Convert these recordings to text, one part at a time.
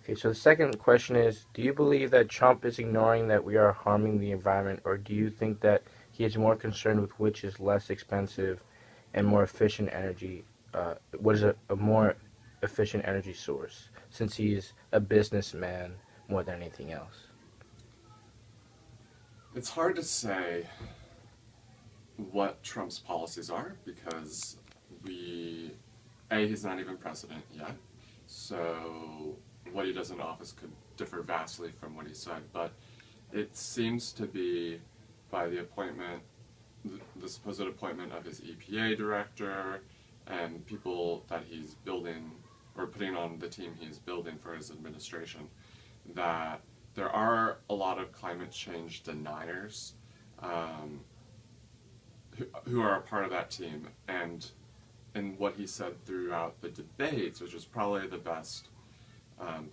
Okay, so the second question is, do you believe that Trump is ignoring that we are harming the environment, or do you think that he is more concerned with which is less expensive and more efficient energy, what is a more efficient energy source, since he's a businessman more than anything else? It's hard to say what Trump's policies are because he's not even president yet. So what he does in office could differ vastly from what he said. But it seems to be by the appointment, the supposed appointment of his EPA director and people that he's building or putting on the team he's building for his administration, that there are a lot of climate change deniers um, who are a part of that team. And what he said throughout the debates, which is probably the best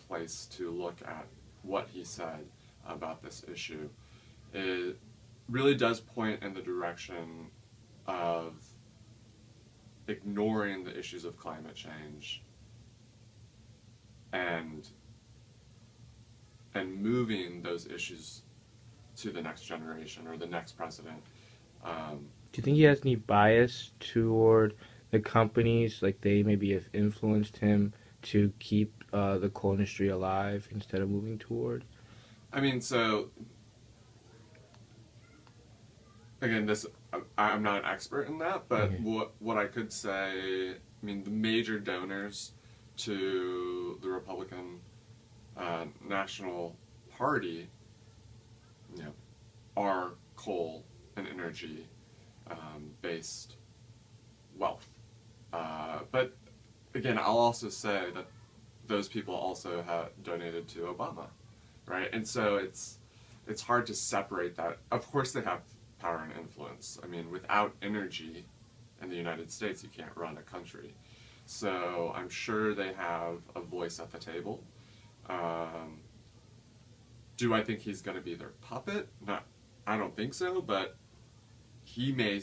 place to look at what he said about this issue, it really does point in the direction of ignoring the issues of climate change and moving those issues to the next generation or the next president. Um, Do you think he has any bias toward the companies, like they maybe have influenced him to keep the coal industry alive instead of moving toward? I mean, so again, this I'm not an expert in that, but Okay. what I could say, I mean, the major donors to the Republican National Party, you know, are coal and energy based wealth. But again, I'll also say that those people also have donated to Obama, right? And so it's hard to separate that. Of course, they have power and influence. I mean, without energy in the United States, you can't run a country. So I'm sure they have a voice at the table. Um, do I think he's going to be their puppet? Not, I don't think so. But he may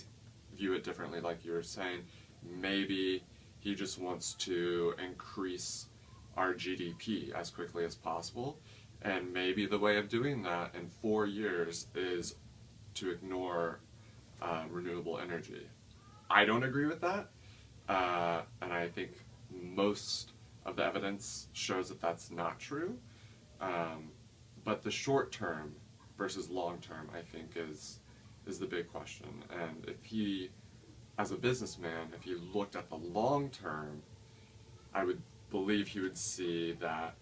view it differently, like you were saying. Maybe he just wants to increase our GDP as quickly as possible. And maybe the way of doing that in 4 years is to ignore renewable energy. I don't agree with that, and I think most of the evidence shows that that's not true. Um, but the short term versus long term, I think, is the big question. And if he, as a businessman, if he looked at the long term, I would believe he would see that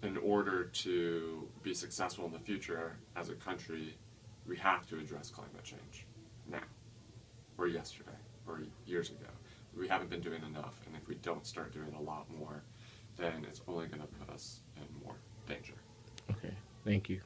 in order to be successful in the future as a country, we have to address climate change now, or yesterday, or years ago. We haven't been doing enough, and if we don't start doing a lot more, then it's only going to put us in more danger. Okay. Thank you.